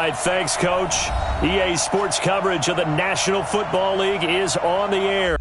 right, thanks, Coach. EA Sports coverage of the National Football League is on the air.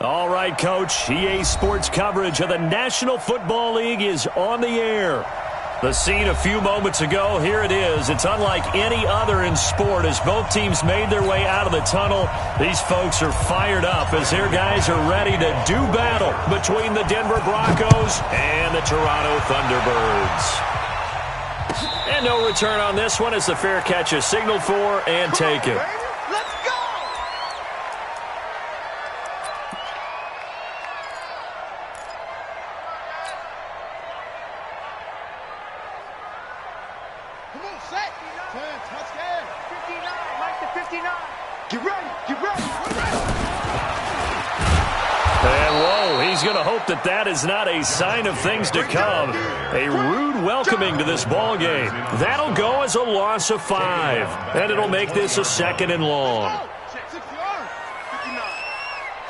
All right, Coach. EA Sports coverage of the National Football League is on the air. The scene a few moments ago, here it is. It's unlike any other in sport as both teams made their way out of the tunnel. These folks are fired up as their guys are ready to do battle between the Denver Broncos and the Toronto Thunderbirds. And no return on this one as the fair catch is signaled for and taken. That is not a sign of things to come. A rude welcoming to this ball game. That'll go as a loss of 5, and it'll make this a 2nd and long.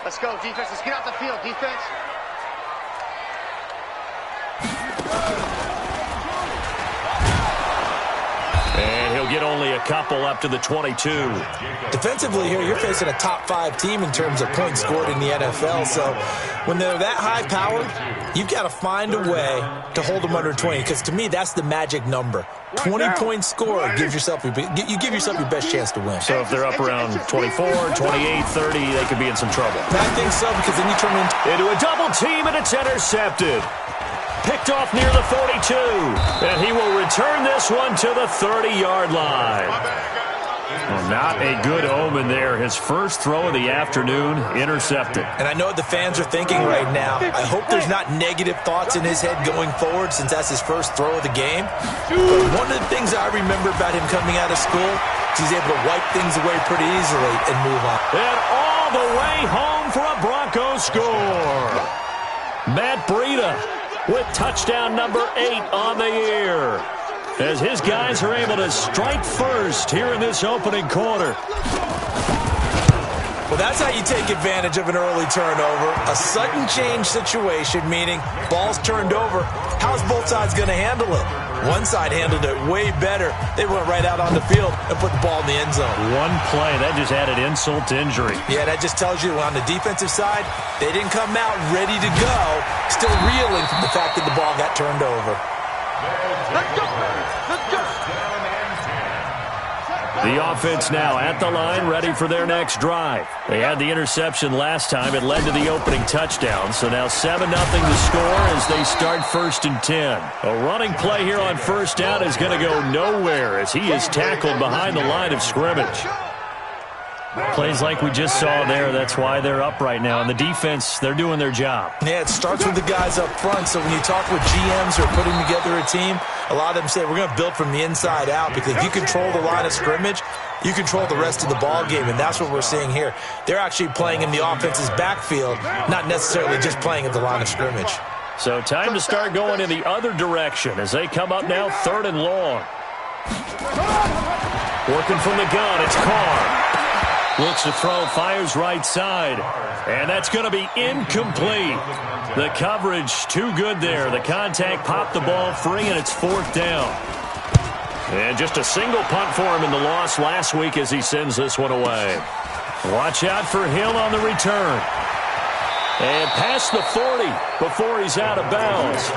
Let's go, defense. Let's get out the field, defense. And he'll get only a couple up to the 22. Defensively here, you're facing a top-5 team in terms of points scored in the NFL. So when they're that high-powered, you've got to find a way to hold them under 20. Because to me, that's the magic number. 20 points scored gives yourself you give yourself your best chance to win. So if they're up around 24, 28, 30, they could be in some trouble. I think so, because then you turn into a double team, and it's intercepted. Picked off near the 42, and he will return this one to the 30-yard line. Well, not a good omen there. His first throw of the afternoon intercepted. And I know what the fans are thinking right now. I hope there's not negative thoughts in his head going forward since that's his first throw of the game. But one of the things I remember about him coming out of school is he's able to wipe things away pretty easily and move on. And all the way home for a Broncos score. Matt Breida with touchdown number 8 on the year, as his guys are able to strike first here in this opening quarter. Well, that's how you take advantage of an early turnover. A sudden change situation, meaning ball's turned over. How's both sides going to handle it? One side handled it way better. They went right out on the field and put the ball in the end zone. One play, that just added insult to injury. Yeah, that just tells you on the defensive side, they didn't come out ready to go, still reeling from the fact that the ball got turned over. Let's go! Let's go! The offense now at the line, ready for their next drive. They had the interception last time. It led to the opening touchdown. So now 7-0 to score as they start 1st and 10. A running play here on 1st down is going to go nowhere as he is tackled behind the line of scrimmage. Plays like we just saw there, that's why they're up right now. And the defense, they're doing their job. Yeah, it starts with the guys up front. So when you talk with GMs who are putting together a team, a lot of them say we're going to build from the inside out, because if you control the line of scrimmage, you control the rest of the ball game, and that's what we're seeing here. They're actually playing in the offense's backfield, not necessarily just playing at the line of scrimmage. So time to start going in the other direction as they come up now 3rd and long. Working from the gun, it's Carr. Looks to throw, fires right side. And that's going to be incomplete. The coverage too good there. The contact popped the ball free, and it's 4th down. And just a single punt for him in the loss last week as he sends this one away. Watch out for Hill on the return. And past the 40 before he's out of bounds.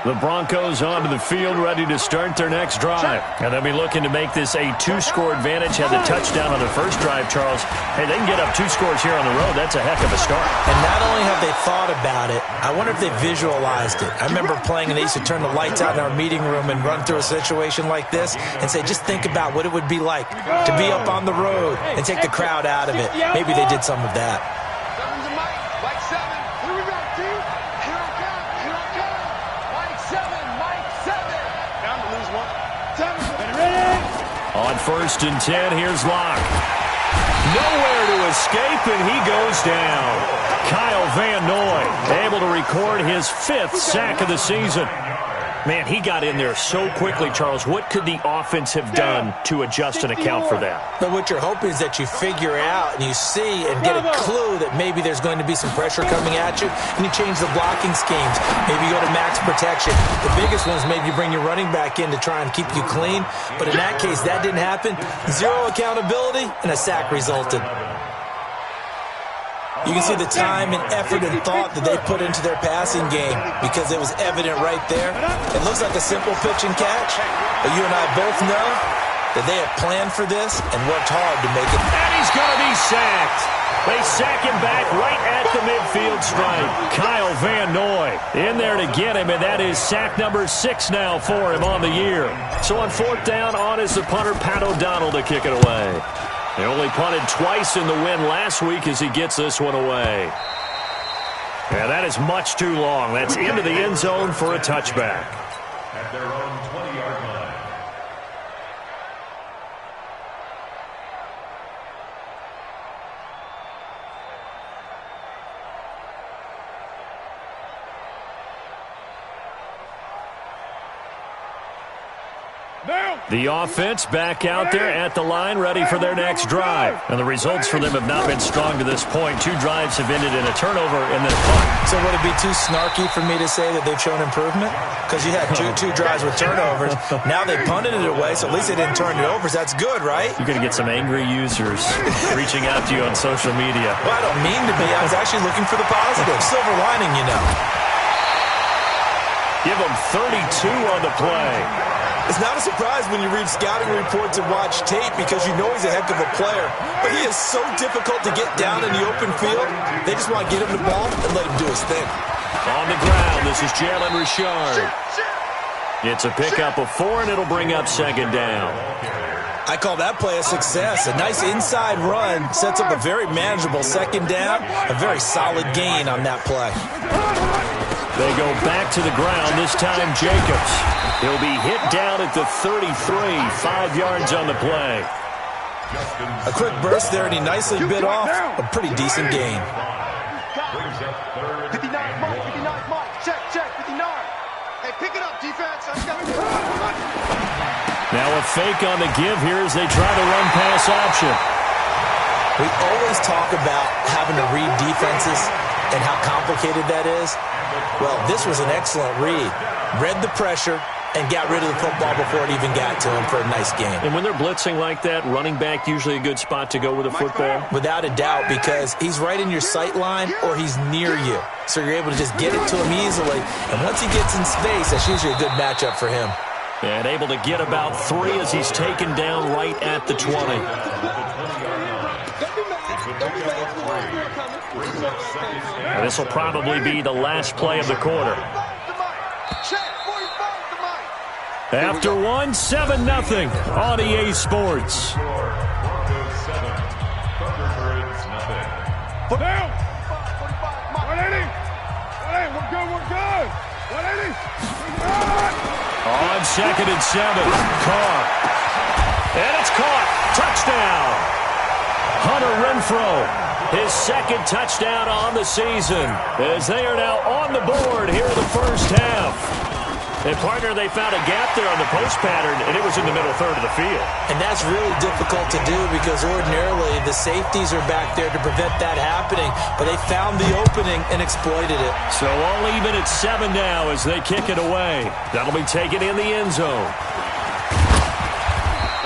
The Broncos onto the field, ready to start their next drive. And they'll be looking to make this a 2-score advantage. Had the touchdown on their first drive, Charles. Hey, they can get up 2 scores here on the road. That's a heck of a start. And not only have they thought about it, I wonder if they visualized it. I remember playing, and they used to turn the lights out in our meeting room and run through a situation like this and say, just think about what it would be like to be up on the road and take the crowd out of it. Maybe they did some of that. On 1st and 10, here's Locke. Nowhere to escape, and he goes down. Kyle Van Noy able to record his 5th sack of the season. Man, he got in there so quickly, Charles. What could the offense have done to adjust and account for that? But what you're hoping is that you figure out and you see and get a clue that maybe there's going to be some pressure coming at you, and you change the blocking schemes. Maybe you go to max protection. The biggest one is maybe you bring your running back in to try and keep you clean. But in that case, that didn't happen. 0 accountability, and a sack resulted. You can see the time and effort and thought that they put into their passing game, because it was evident right there. It looks like a simple pitch and catch, but you and I both know that they have planned for this and worked hard to make it. And he's going to be sacked. They sack him back right at the midfield stripe. Kyle Van Noy in there to get him, and that is sack number 6 now for him on the year. So on 4th down, on is the punter, Pat O'Donnell, to kick it away. They only punted twice in the win last week as he gets this one away. Yeah, that is much too long. That's into the end zone for a touchback. At their own 20-yard line. The offense back out there at the line, ready for their next drive. And the results for them have not been strong to this point. 2 drives have ended in a turnover and then a punt. So would it be too snarky for me to say that they've shown improvement? Because you had two drives with turnovers. Now they punted it away, so at least they didn't turn it over. So that's good, right? You're going to get some angry users reaching out to you on social media. Well, I don't mean to be. I was actually looking for the positive. Silver lining, you know. Give them 32 on the play. It's not a surprise when you read scouting reports and watch tape, because you know he's a heck of a player. But he is so difficult to get down in the open field. They just want to get him the ball and let him do his thing. On the ground, this is Jalen Richard. It's a pickup of 4, and it'll bring up 2nd down. I call that play a success. A nice inside run sets up a very manageable 2nd down. A very solid gain on that play. They go back to the ground, this time Jacobs. He'll be hit down at the 33, 5 yards on the play. A quick burst there, and he nicely bit off a pretty decent gain. 59, Mike, 59, Mike. Check, 59. Hey, pick it up, defense. Now a fake on the give here as they try the run-pass option. We always talk about having to read defenses and how complicated that is. Well, this was an excellent read. Read the pressure, and got rid of the football before it even got to him for a nice game. And when they're blitzing like that, running back usually a good spot to go with a football? Without a doubt, because he's right in your sight line or he's near you. So you're able to just get it to him easily. And once he gets in space, that's usually a good matchup for him. And able to get about 3 as he's taken down right at the 20. And this will probably be the last play of the quarter. After 7-0 on EA Sports. Put down. 180. 180. We're good. 180. On 2nd and 7. Carr. And it's caught. Touchdown. Hunter Renfrow. His 2nd touchdown on the season. As they are now on the board here in the first half. And, partner, they found a gap there on the post pattern, and it was in the middle third of the field. And that's really difficult to do because ordinarily the safeties are back there to prevent that happening, but they found the opening and exploited it. So all even at 7 now as they kick it away. That'll be taken in the end zone.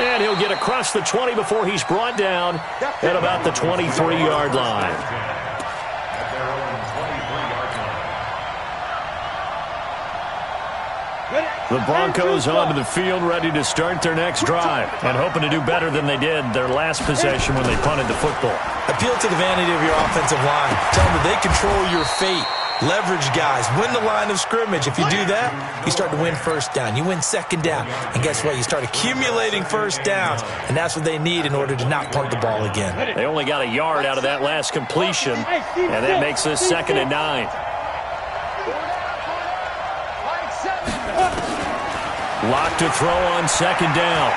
And he'll get across the 20 before he's brought down at about the 23-yard line. The Broncos onto the field ready to start their next drive and hoping to do better than they did their last possession when they punted the football. Appeal to the vanity of your offensive line. Tell them that they control your fate. Leverage guys. Win the line of scrimmage. If you do that, you start to win first down. You win 2nd down. And guess what? You start accumulating first downs. And that's what they need in order to not punt the ball again. They only got a yard out of that last completion, and that makes this 2nd and 9. Lock to throw on 2nd down.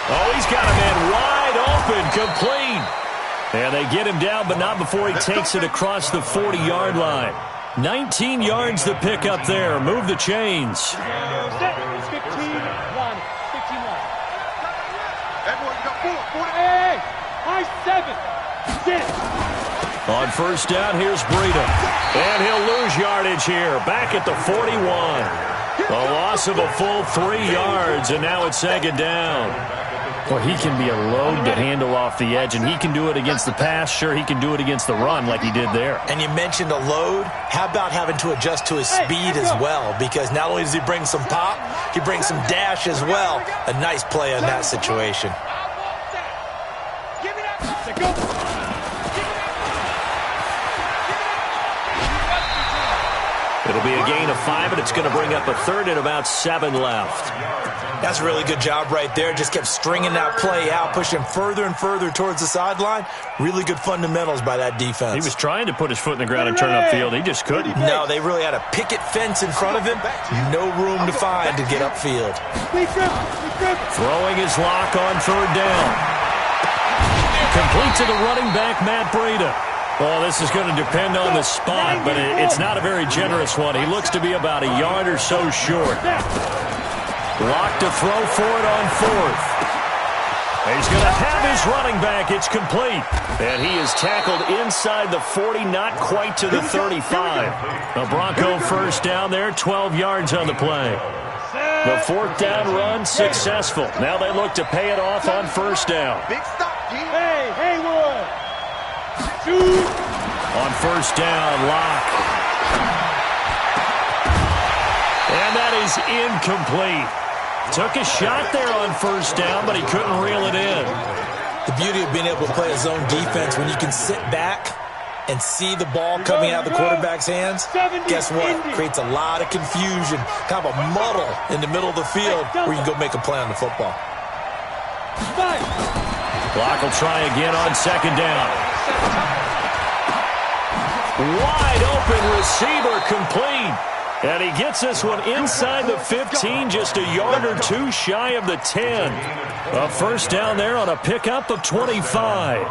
Oh, he's got a man wide open, complete. And they get him down, but not before he takes it across the 40-yard line. 19 yards to pick up there. Move the chains. 15-1. 15-1. Everyone got 4. Hey, high 7. 6. On first down, here's Breida. And he'll lose yardage here. Back at the 41. A loss of a full 3 yards, and now it's 2nd down. Well, he can be a load to handle off the edge, and he can do it against the pass. Sure, he can do it against the run like he did there. And you mentioned a load. How about having to adjust to his speed as well? Because not only does he bring some pop, he brings some dash as well. A nice play in that situation. It'll be a gain of 5, and it's going to bring up a 3rd and about 7 left. That's a really good job right there. Just kept stringing that play out, pushing further and further towards the sideline. Really good fundamentals by that defense. He was trying to put his foot in the ground and turn upfield. He just couldn't. No, they really had a picket fence in front of him. No room to find to get upfield. Throwing his lock on 3rd down. Complete to the running back, Matt Breida. Well, this is going to depend on the spot, but it's not a very generous one. He looks to be about a yard or so short. Lock to throw for it on 4th. He's going to have his running back. It's complete. And he is tackled inside the 40, not quite to the 35. The Bronco first down there, 12 yards on the play. The 4th down run successful. Now they look to pay it off on first down. Big stop, Hey, Haywood. On first down, Locke. And that is incomplete. Took a shot there on first down, but he couldn't reel it in. The beauty of being able to play a zone defense when you can sit back and see the ball coming out of the quarterback's hands, guess what? Creates a lot of confusion, kind of a muddle in the middle of the field where you can go make a play on the football. Locke will try again on second down. Wide open receiver complete. And he gets this one inside the 15, just a yard or two shy of the 10. A first down there on a pickup of 25.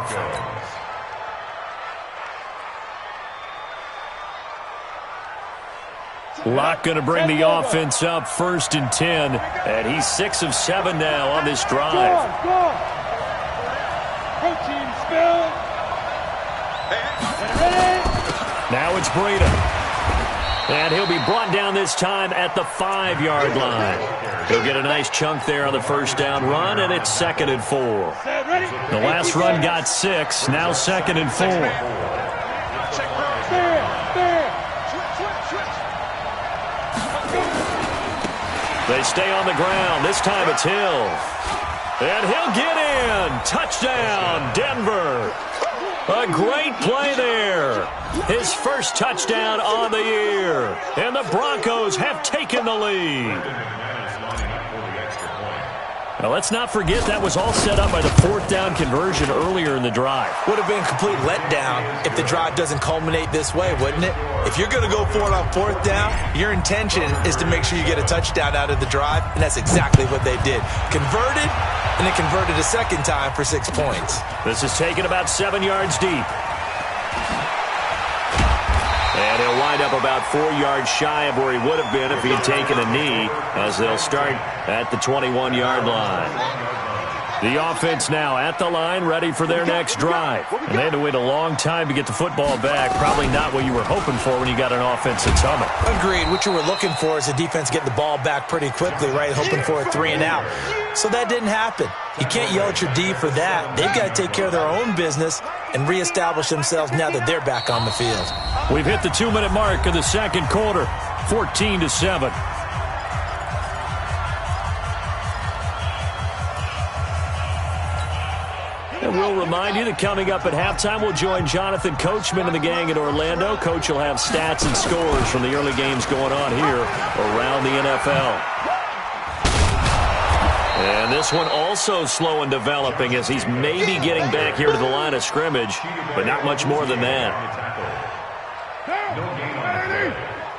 Locke going to bring the offense up first and 10. And he's 6 of 7 now on this drive. Now it's Breida. And he'll be brought down this time at the 5-yard line. He'll get a nice chunk there on the first down run, and it's 2nd and 4. The last run got 6, now 2nd and 4. They stay on the ground. This time it's Hill. And he'll get in. Touchdown, Denver. A great play there. His first touchdown on the year. And the Broncos have taken the lead. Now, let's not forget that was all set up by the 4th down conversion earlier in the drive. Would have been a complete letdown if the drive doesn't culminate this way, wouldn't it? If you're going to go for it on 4th down, your intention is to make sure you get a touchdown out of the drive, and that's exactly what they did. Converted, and then converted a second time for 6 points. This is taken about 7 yards deep. And he'll wind up about 4 yards shy of where he would have been if he had taken a knee, as they'll start at the 21-yard line. The offense now at the line, ready for their next drive. And they had to wait a long time to get the football back. Probably not what you were hoping for when you got an offense that's humming. Agreed. What you were looking for is the defense getting the ball back pretty quickly, right? Hoping for a 3 and out. So that didn't happen. You can't yell at your D for that. They've got to take care of their own business and reestablish themselves now that they're back on the field. We've hit the 2-minute mark of the second quarter, 14-7. And we'll remind you that coming up at halftime, we'll join Jonathan Coachman and the gang in Orlando. Coach will have stats and scores from the early games going on here around the NFL. And this one also slow in developing as he's maybe getting back here to the line of scrimmage, but not much more than that.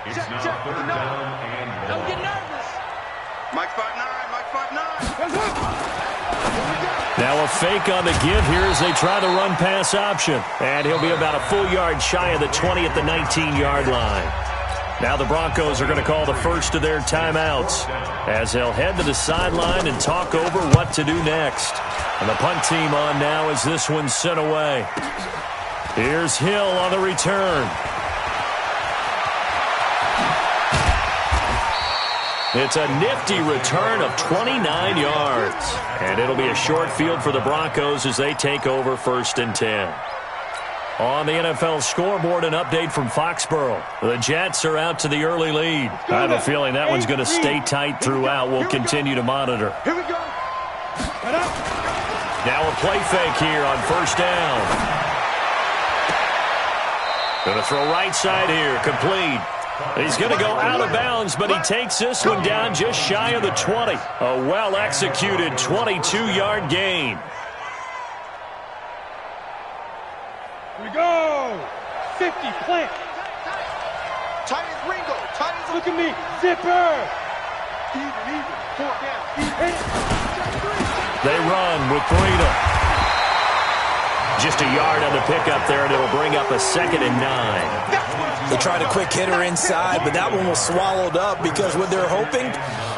Check with the 9. Don't get nervous. Mike 5'9", Mike 5'9". Now a fake on the give here as they try the run-pass option. And he'll be about a full yard shy of the 20 at the 19-yard line. Now the Broncos are going to call the first of their timeouts as they'll head to the sideline and talk over what to do next. And the punt team on now as this one's sent away. Here's Hill on the return. It's a nifty return of 29 yards. And it'll be a short field for the Broncos as they take over 1st and 10. On the NFL scoreboard, an update from Foxborough. The Jets are out to the early lead. I have a feeling that one's going to stay tight throughout. We'll continue to monitor. Here we go. Now a play fake here on 1st down. Going to throw right side here, complete. He's going to go out of bounds, but he takes this one down just shy of the 20. A well-executed 22-yard gain. Here we go. 50, plant. Tight as Ringo. Tight as... Look at me. Zipper. Even. 4th down. They run with Breida. Just a yard on the pickup there, and it'll bring up a 2nd and 9. They tried a quick hitter inside, but that one was swallowed up because what they're hoping,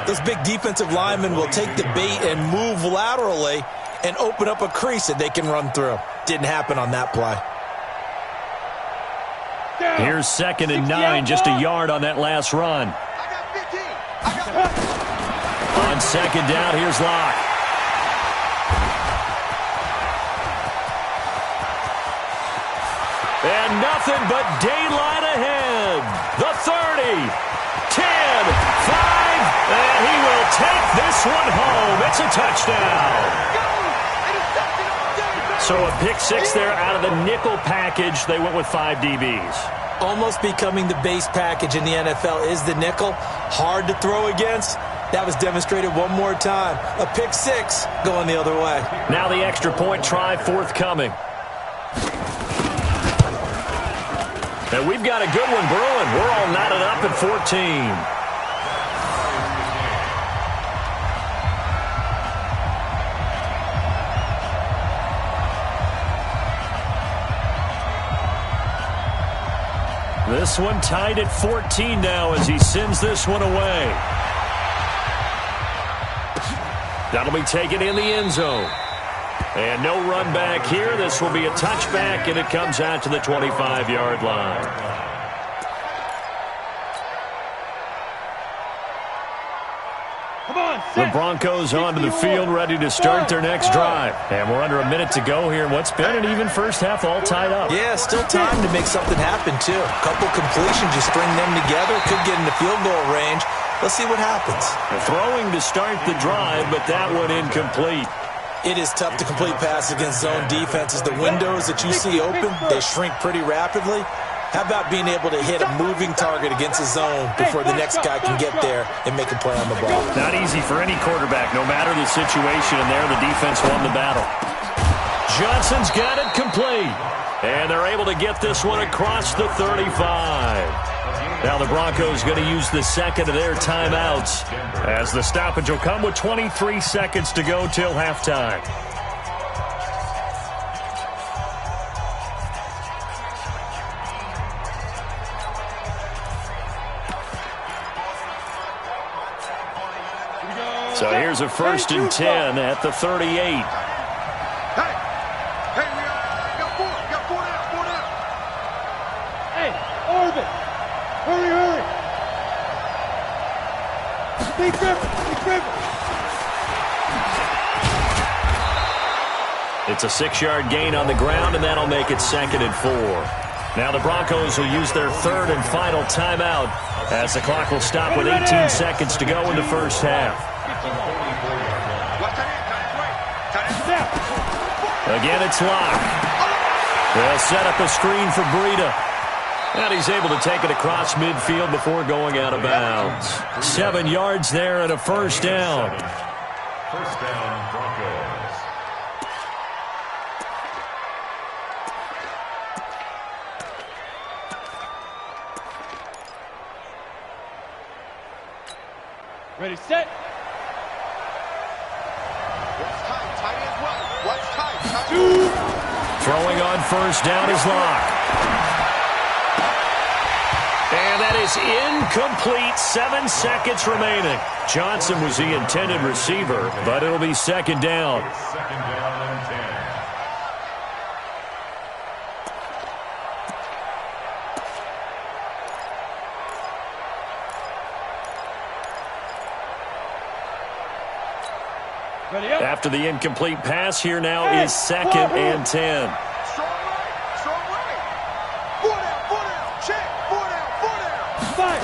those big defensive linemen will take the bait and move laterally and open up a crease that they can run through. Didn't happen on that play. Here's 2nd and 9, just a yard on that last run. On 2nd down, here's Locke. And nothing but daylight ahead. The 30, 10, 5, and he will take this one home. It's a touchdown. So a pick 6 there out of the nickel package. They went with 5 DBs. Almost becoming the base package in the NFL is the nickel. Hard to throw against. That was demonstrated one more time. A pick 6 going the other way. Now the extra point try forthcoming. And we've got a good one brewing. We're all knotted up at 14. This one tied at 14 now as he sends this one away. That'll be taken in the end zone. And no run back here. This will be a touchback, and it comes out to the 25-yard line. The Broncos onto the field, ready to start their next drive. And we're under a minute to go here in what's been an even first half, all tied up. Yeah, still time to make something happen, too. A couple completions, you string them together, could get into field goal range. Let's see what happens. Throwing to start the drive, but that one incomplete. It is tough to complete passes against zone defenses. The windows that you see open, they shrink pretty rapidly. How about being able to hit a moving target against a zone before the next guy can get there and make a play on the ball? Not easy for any quarterback, no matter the situation, and there the defense won the battle. Johnson's got it complete, and they're able to get this one across the 35. Now the Broncos going to use the second of their timeouts, as the stoppage will come with 23 seconds to go till halftime. So here's a 1st and 10 at the 38. Hey, we got four down. Hey, Arvin, hurry. Big Griffin. It's a 6-yard gain on the ground, and that'll make it 2nd and 4. Now the Broncos will use their 3rd and final timeout, as the clock will stop with 18 seconds to go in the first half. Again, it's Locke. They'll set up a screen for Breida. And he's able to take it across midfield before going out of bounds. 7 yards there and a first down. First down, Broncos. Ready, set. Throwing on first down is Locke. And that is incomplete. 7 seconds remaining. Johnson was the intended receiver, but it'll be 2nd down. Second down and 10. After the incomplete pass, here now is 2nd and 10. Strong right. 4 down. Check. 4 down. Five.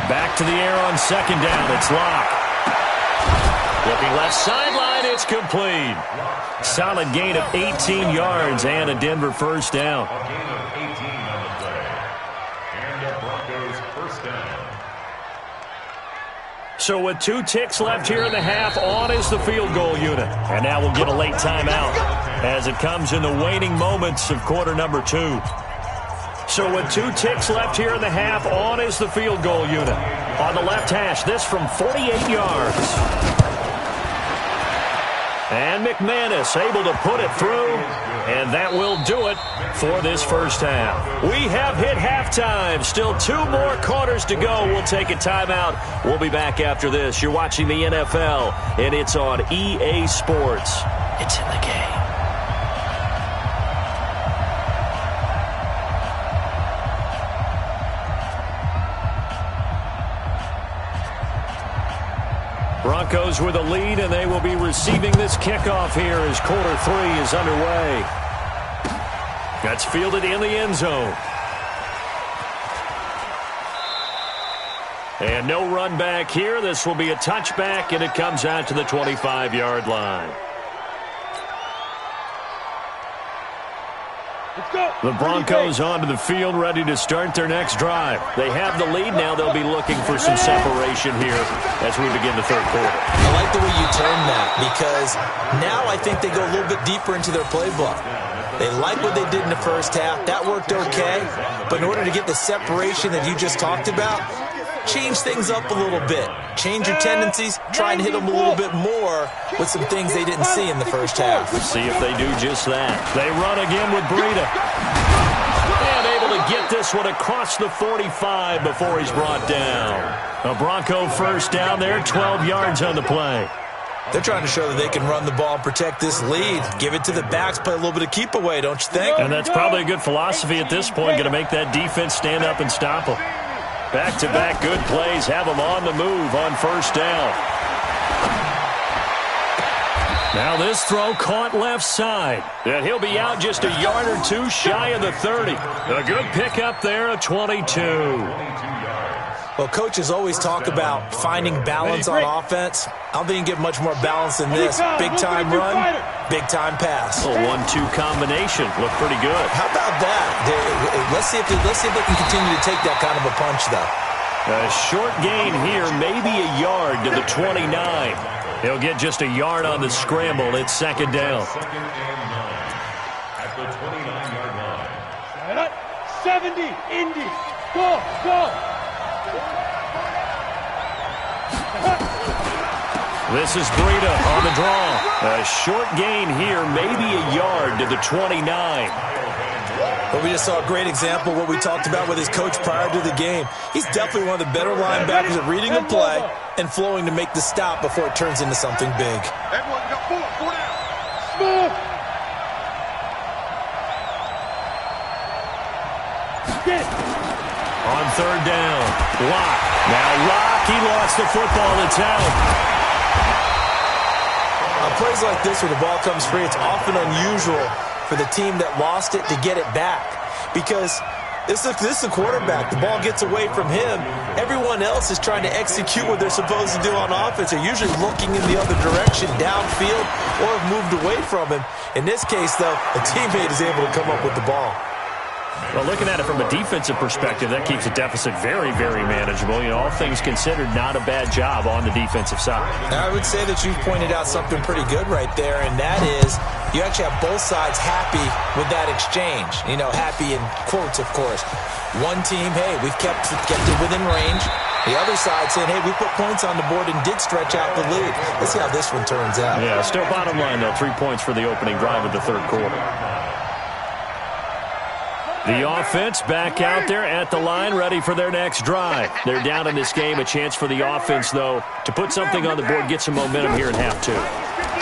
Back to the air on 2nd down. It's Locke. Looking left sideline. It's complete. Solid gain of 18 yards and a Denver first down. A gain of 18 on the play. And the Broncos first down. So with 2 ticks left here in the half, on is the field goal unit. And now we'll get a late timeout as it comes in the waning moments of quarter number 2. So with 2 ticks left here in the half, on is the field goal unit. On the left hash, this from 48 yards. And McManus able to put it through, and that will do it for this first half. We have hit halftime. Still 2 more quarters to go. We'll take a timeout. We'll be back after this. You're watching the NFL, and it's on EA Sports. It's in the game. Broncos with a lead, and they will be receiving this kickoff here as quarter 3 is underway. That's fielded in the end zone. And no run back here. This will be a touchback, and it comes out to the 25-yard line. The Broncos onto the field, ready to start their next drive. They have the lead now. They'll be looking for some separation here as we begin the third quarter. I like the way you term that, because now I think they go a little bit deeper into their playbook. They like what they did in the first half. That worked okay. But in order to get the separation that you just talked about, change things up a little bit. Change your tendencies. Try and hit them a little bit more with some things they didn't see in the first half. Let's see if they do just that. They run again with Breida. And able to get this one across the 45 before he's brought down. A Bronco first down there, 12 yards on the play. They're trying to show that they can run the ball and protect this lead. Give it to the backs, play a little bit of keep away, don't you think? And that's probably a good philosophy at this point, going to make that defense stand up and stop them. Back-to-back good plays have them on the move on first down. Now this throw caught left side. And he'll be out just a yard or two shy of the 30. A good pickup there, a 22. Well, coaches always talk about finding balance on offense. I don't think you get much more balance than this. Big-time run, big-time pass. A 1-2 combination. Look pretty good. How about that? Let's see if they can continue to take that kind of a punch, though. A short gain here, maybe a yard to the 29. He'll get just a yard on the scramble. It's second down. At the 29-yard line. 70, Indy. Go, go. This is Breida on the draw. A short gain here, maybe a yard to the 29. But we just saw a great example of what we talked about with his coach prior to the game. He's definitely one of the better linebackers at reading a play and flowing to make the stop before it turns into something big. Everyone got four down. Smooth. Get it. On third down, Locke. Now Locke, he lost the football. It's out. On plays like this where the ball comes free, it's often unusual for the team that lost it to get it back. Because this is the quarterback. The ball gets away from him. Everyone else is trying to execute what they're supposed to do on offense. They're usually looking in the other direction, downfield, or have moved away from him. In this case, though, a teammate is able to come up with the ball. Well, looking at it from a defensive perspective, that keeps the deficit very, very manageable. You know, all things considered, not a bad job on the defensive side. I would say that you've pointed out something pretty good right there, and that is you actually have both sides happy with that exchange. You know, happy in quotes, of course. One team, hey, we've kept it within range. The other side saying, hey, we put points on the board and did stretch out the lead. Let's see how this one turns out. Yeah, still bottom line, though, 3 points for the opening drive of the third quarter. The offense back out there at the line, ready for their next drive. They're down in this game. A chance for the offense, though, to put something on the board, get some momentum here in half two.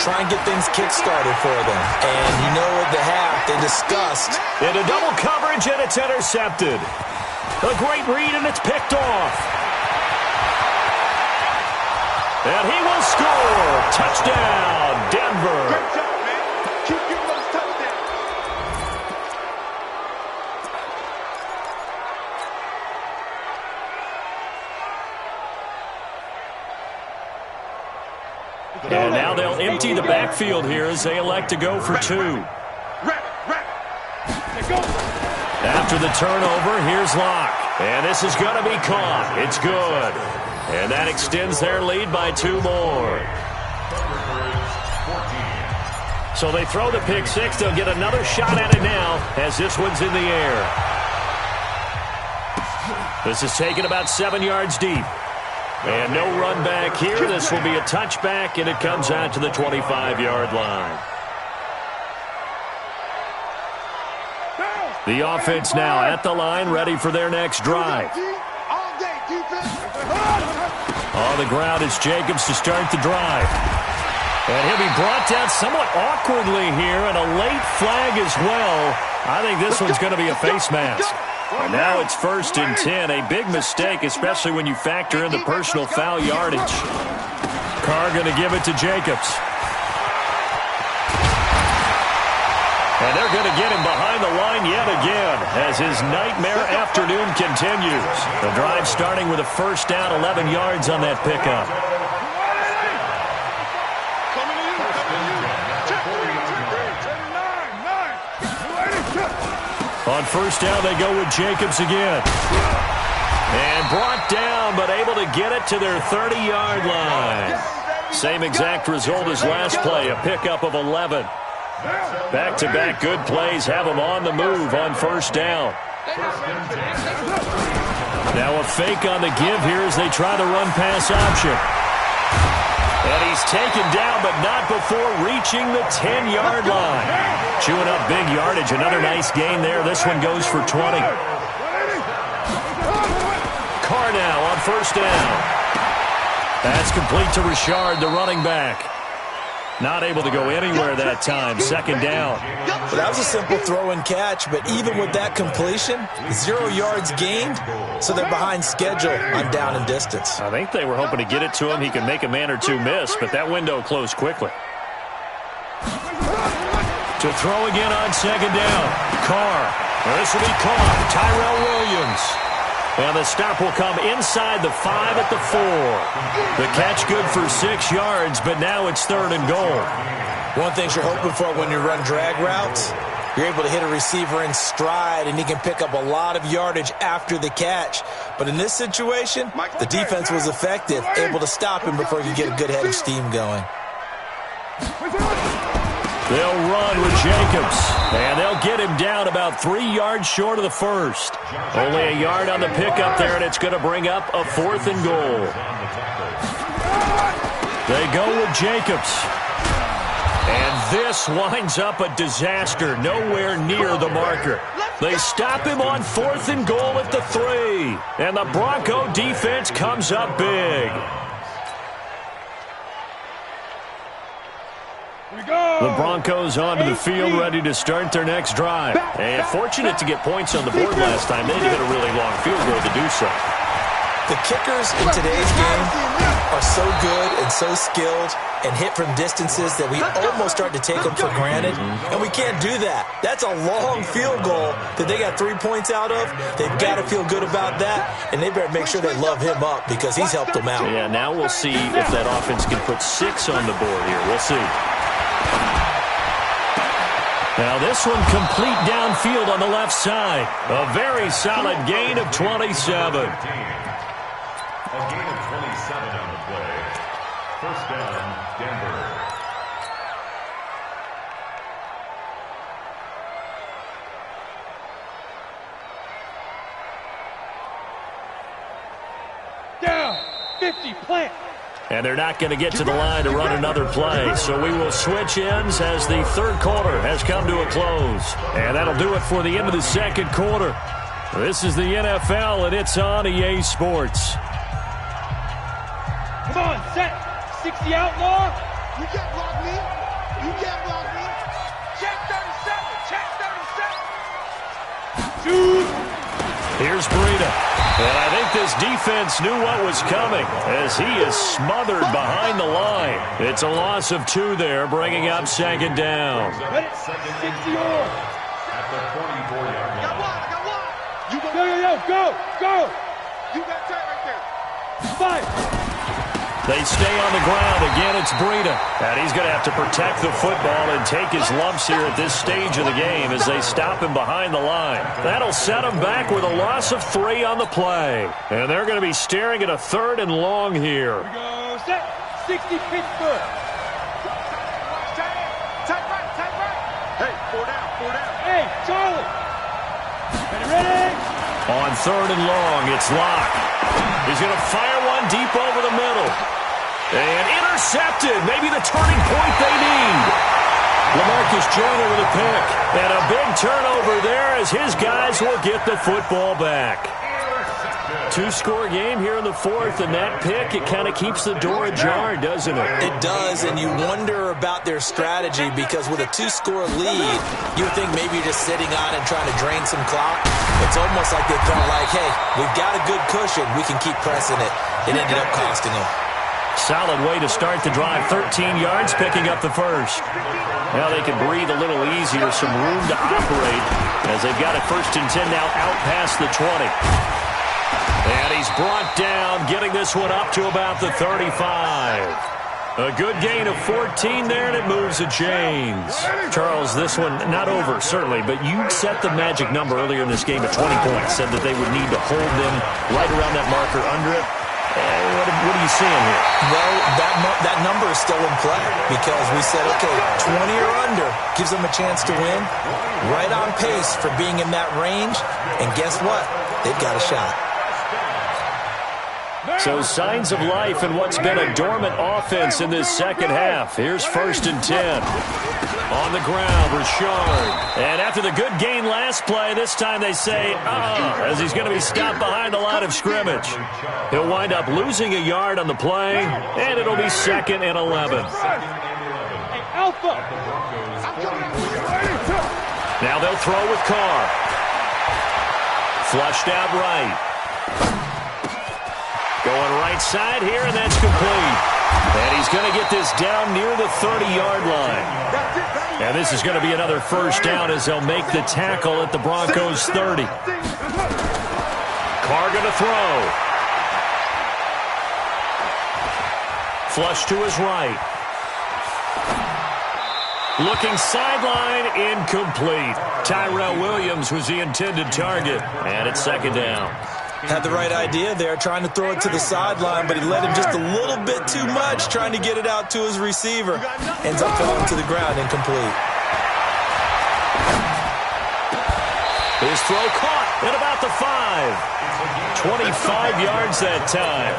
Try and get things kick-started for them. And you know at the half, they discussed. Into double coverage, and it's intercepted. A great read, and it's picked off. And he will score. Touchdown, Denver. Great job, man. Keep getting those touchdowns. And now they'll empty the backfield here as they elect to go for two. After the turnover, here's Locke. And this is going to be caught. It's good. And that extends their lead by 2 more. So they throw the pick six. They'll get another shot at it now as this one's in the air. This is taken about 7 yards deep. And no run back here. This will be a touchback, and it comes out to the 25-yard line. The offense now at the line, ready for their next drive. On the ground is Jacobs to start the drive. And he'll be brought down somewhat awkwardly here, and a late flag as well. I think this one's going to be a face mask. And now it's 1st and 10. A big mistake, especially when you factor in the personal foul yardage. Carr going to give it to Jacobs. And they're going to get him behind the line yet again as his nightmare afternoon continues. The drive starting with a first down, 11 yards on that pickup. On first down, they go with Jacobs again. And brought down, but able to get it to their 30-yard line. Same exact result as last play, a pickup of 11. Back-to-back good plays have them on the move on first down. Now a fake on the give here as they try the run-pass option. And he's taken down, but not before reaching the 10-yard line. Chewing up big yardage. Another nice gain there. This one goes for 20. Carr now on first down. That's complete to Richard, the running back. Not able to go anywhere that time. Second down. Well, that was a simple throw and catch, but even with that completion, 0 yards gained, so they're behind schedule on down and distance. I think they were hoping to get it to him. He could make a man or two miss, but that window closed quickly. To throw again on second down. Carr. This will be caught. Tyrell Williams. And the stop will come inside the 5 at the 4. The catch good for 6 yards, but now it's 3rd and goal. One thing you're hoping for when you run drag routes, you're able to hit a receiver in stride, and he can pick up a lot of yardage after the catch. But in this situation, the defense was effective, able to stop him before he could get a good head of steam going. They'll run with Jacobs, and they'll get him down about 3 yards short of the first. Only a yard on the pickup there, and it's going to bring up a 4th and goal. They go with Jacobs. And this winds up a disaster, nowhere near the marker. They stop him on 4th and goal at the 3, and the Bronco defense comes up big. The Broncos onto the field, ready to start their next drive. And fortunate to get points on the board last time. They had to hit a really long field goal to do so. The kickers in today's game are so good and so skilled and hit from distances that we almost start to take them for granted. And we can't do that. That's a long field goal that they got 3 points out of. They've got to feel good about that, and they better make sure they love him up because he's helped them out. Yeah, now we'll see if that offense can put 6 on the board here. We'll see. Now this one complete downfield on the left side. A very solid gain of 27. A gain of 27 on the play. First down, Denver. Down, 50, plant. And they're not going to get to the line to run another play. So we will switch ends as the 3rd quarter has come to a close. And that'll do it for the end of the 2nd quarter. This is the NFL, and it's on EA Sports. Come on, set. 60 outlaw. You can't block me. You can't block me. Check 37. Check 37. Shoot. Here's Breida. And I think this defense knew what was coming as he is smothered behind the line. It's a loss of 2 there, bringing up 2nd down. 60 on. At the 44-yard line. I got one. You go. You got that right there. 5. They stay on the ground. Again, it's Breida. And he's going to have to protect the football and take his lumps here at this stage of the game as they stop him behind the line. That'll set him back with a loss of 3 on the play. And they're going to be staring at a 3rd and long here. Here we go. Set. 60 Pittsburgh. Tight right. Hey, 4 down. Hey, Charlie. Ready? On 3rd and long, it's Locke. He's going to fire one deep over the middle. And intercepted. Maybe the turning point they need. LaMarcus Joyner with a pick. And a big turnover there as his guys will get the football back. 2-score game here in the 4th, and that pick, it kind of keeps the door ajar, doesn't it? It does, and you wonder about their strategy because with a 2-score lead, you would think maybe you're just sitting on it and trying to drain some clock. It's almost like they felt like, hey, we've got a good cushion. We can keep pressing it. It ended up costing them. Solid way to start the drive. 13 yards, picking up the first. Now they can breathe a little easier, some room to operate as they've got it 1st and 10 now out past the 20. And he's brought down, getting this one up to about the 35. A good gain of 14 there, and it moves the chains. Charles, this one not over, certainly, but you set the magic number earlier in this game at 20 points, said that they would need to hold them right around that marker under it. What are you seeing here? Well, that number is still in play because we said, okay, 20 or under gives them a chance to win. Right on pace for being in that range, and guess what? They've got a shot. So signs of life in what's been a dormant offense in this 2nd half. Here's 1st and 10. On the ground, Richard. And after the good gain last play, this time they say, as he's going to be stopped behind the line of scrimmage. He'll wind up losing a yard on the play, and it'll be 2nd and 11. Alpha. Now they'll throw with Carr. Flushed out right. Going right side here, and that's complete. And he's going to get this down near the 30-yard line. And this is going to be another first down as they'll make the tackle at the Broncos' 30. Carr going to throw. Flush to his right. Looking sideline, incomplete. Tyrell Williams was the intended target. And it's second down. Had the right idea there, trying to throw it to the sideline, but he let him just a little bit too much, trying to get it out to his receiver. Ends up falling to the ground, incomplete. His throw caught at about the 5. 25 yards that time.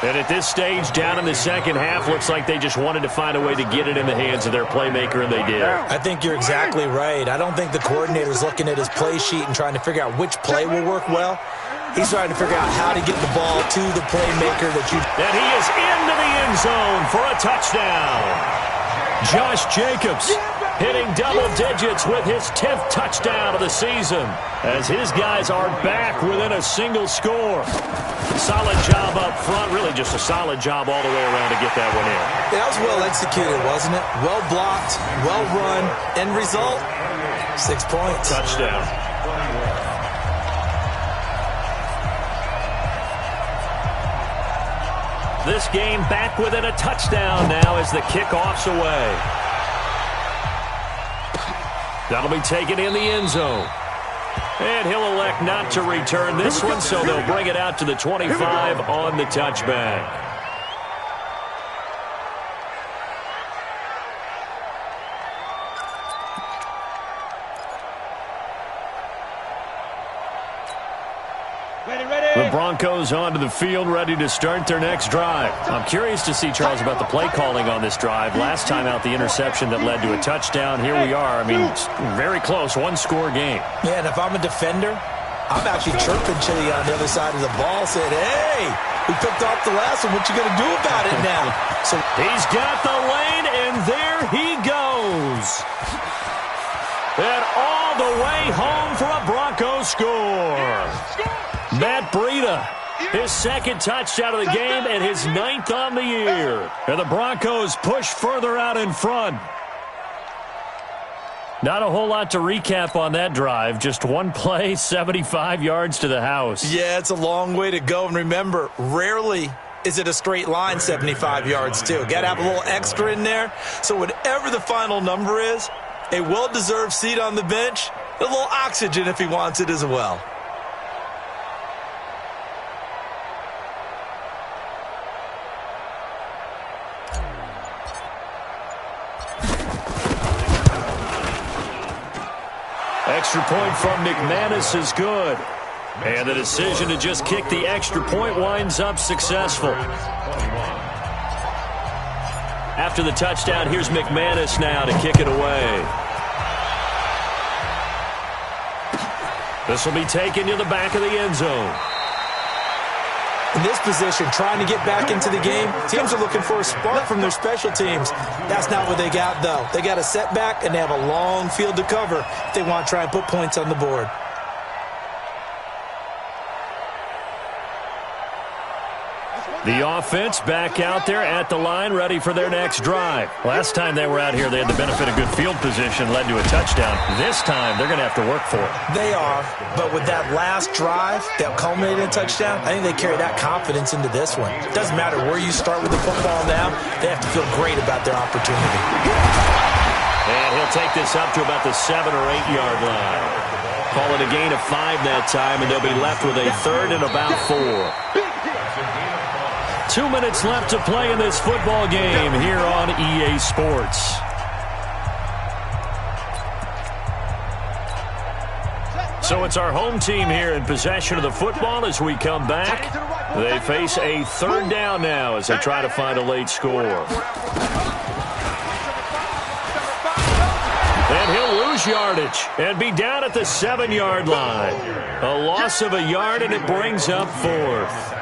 And at this stage, down in the second half, looks like they just wanted to find a way to get it in the hands of their playmaker, and they did. I think you're exactly right. I don't think the coordinator's looking at his play sheet and trying to figure out which play will work well. He's trying to figure out how to get the ball to the playmaker that you... And he is into the end zone for a touchdown. Josh Jacobs hitting double digits with his 10th touchdown of the season as his guys are back within a single score. Solid job up front, really just a solid job all the way around to get that one in. That was well executed, wasn't it? Well blocked, well run. End result, 6 points. Touchdown. This game back within a touchdown now as the kickoff's away. That'll be taken in the end zone. And he'll elect not to return this one, so they'll bring it out to the 25 on the touchback. The Broncos onto the field, ready to start their next drive. I'm curious to see, Charles, about the play calling on this drive. Last time out, the interception that led to a touchdown. Here we are. I mean, very close, one-score game. Yeah, and if I'm a defender, I'm actually chirping Chili on the other side of the ball, saying, hey, we picked off the last one. What you going to do about it now? So he's got the lane, and there he goes. And all the way home for a Broncos score. Matt Breida, his second touchdown of the game and his 9th on the year. And the Broncos push further out in front. Not a whole lot to recap on that drive. Just one play, 75 yards to the house. Yeah, it's a long way to go. And remember, rarely is it a straight line 75 yards, too. Got to have a little extra in there. So whatever the final number is, a well-deserved seat on the bench, a little oxygen if he wants it as well. Extra point from McManus is good. And the decision to just kick the extra point winds up successful. After the touchdown, here's McManus now to kick it away. This will be taken to the back of the end zone. In this position, trying to get back into the game, teams are looking for a spark from their special teams. That's not what they got, though. They got a setback, and they have a long field to cover if they want to try and put points on the board. The offense back out there at the line, ready for their next drive. Last time they were out here, they had the benefit of good field position, led to a touchdown. This time, they're going to have to work for it. They are, but with that last drive that culminated in a touchdown, I think they carry that confidence into this one. It doesn't matter where you start with the football now, they have to feel great about their opportunity. And he'll take this up to about the 7 or 8 yard line. Call it a gain of 5 that time, and they'll be left with a 3rd and about 4. 2 minutes left to play in this football game here on EA Sports. So it's our home team here in possession of the football as we come back. They face a 3rd down now as they try to find a late score. And he'll lose yardage and be down at the 7-yard line. A loss of a yard, and it brings up 4th.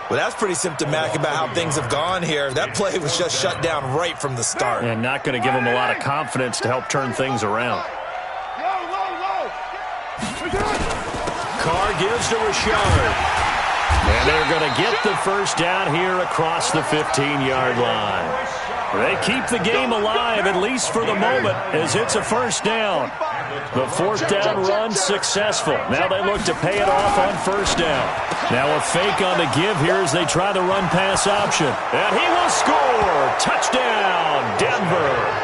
Well, that's pretty symptomatic about how things have gone here. That play was just shut down right from the start. And not going to give them a lot of confidence to help turn things around. Carr gives to Rashard. And they're going to get the first down here across the 15-yard line. They keep the game alive, at least for the moment, as it's a first down. The fourth down run successful. Now they look to pay it off on first down. Now a fake on the give here as they try the run-pass option. And he will score. Touchdown, Denver.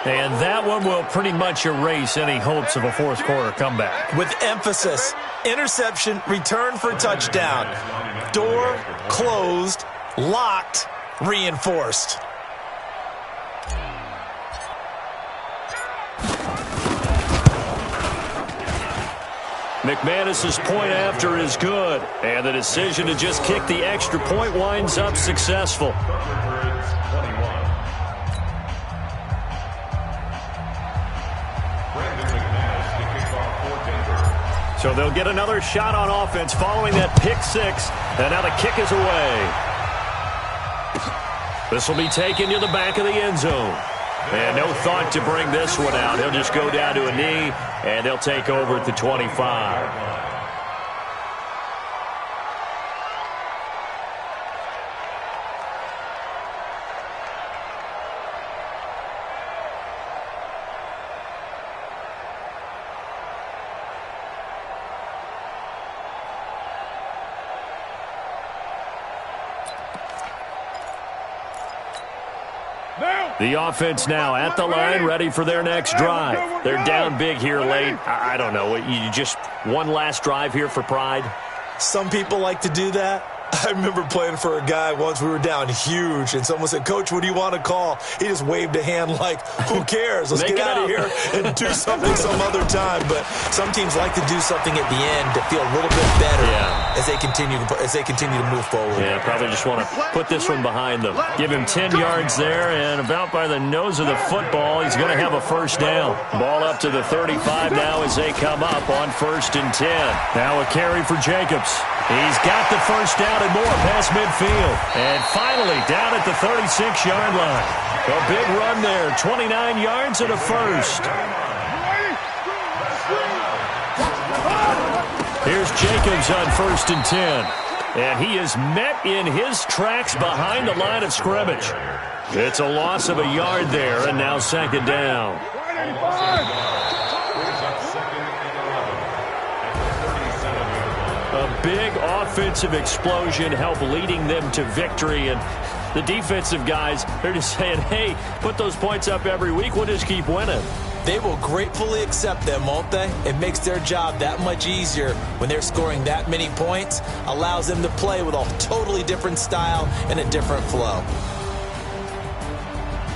And that one will pretty much erase any hopes of a fourth quarter comeback. With emphasis, interception, return for touchdown. Door closed, locked, reinforced. McManus's point after is good, and the decision to just kick the extra point winds up successful. So they'll get another shot on offense following that pick six, and now the kick is away. This will be taken to the back of the end zone. And no thought to bring this one out. He'll just go down to a knee, and they'll take over at the 25. The offense now at the line, ready for their next drive. They're down big here late. I don't know. You just one last drive here for pride? Some people like to do that. I remember playing for a guy once. We were down huge, and someone said, "Coach, what do you want to call?" He just waved a hand like, who cares? Let's get out of here and do something some other time. But some teams like to do something at the end to feel a little bit better as they continue to move forward. Yeah, probably just want to put this one behind them. Give him 10 yards there, and about by the nose of the football, he's going to have a first down. Ball up to the 35 now as they come up on 1st and 10. Now a carry for Jacobs. He's got the first down and more past midfield. And finally down at the 36-yard line. A big run there, 29 yards and a first. Here's Jacobs on 1st and 10. And he is met in his tracks behind the line of scrimmage. It's a loss of a yard there, and now 2nd down. A big offensive explosion helped leading them to victory, and the defensive guys, they're just saying, hey, put those points up every week, we'll just keep winning. They will gratefully accept them, won't they? It makes their job that much easier when they're scoring that many points, allows them to play with a totally different style and a different flow.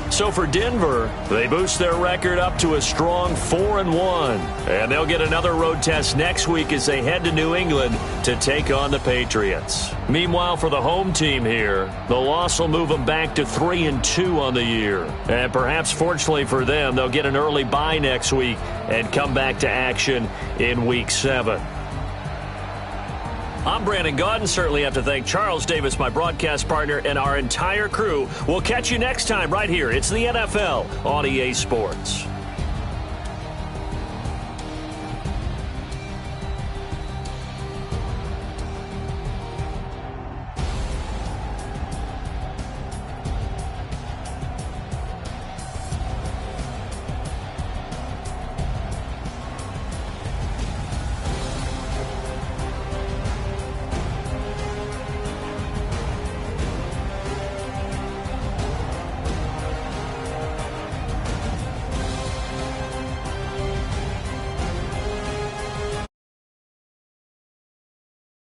So for Denver, they boost their record up to a strong 4-1. And they'll get another road test next week as they head to New England to take on the Patriots. Meanwhile, for the home team here, the loss will move them back to 3-2 on the year. And perhaps fortunately for them, they'll get an early bye next week and come back to action in Week 7. I'm Brandon Gaudin. Certainly have to thank Charles Davis, my broadcast partner, and our entire crew. We'll catch you next time right here. It's the NFL on EA Sports.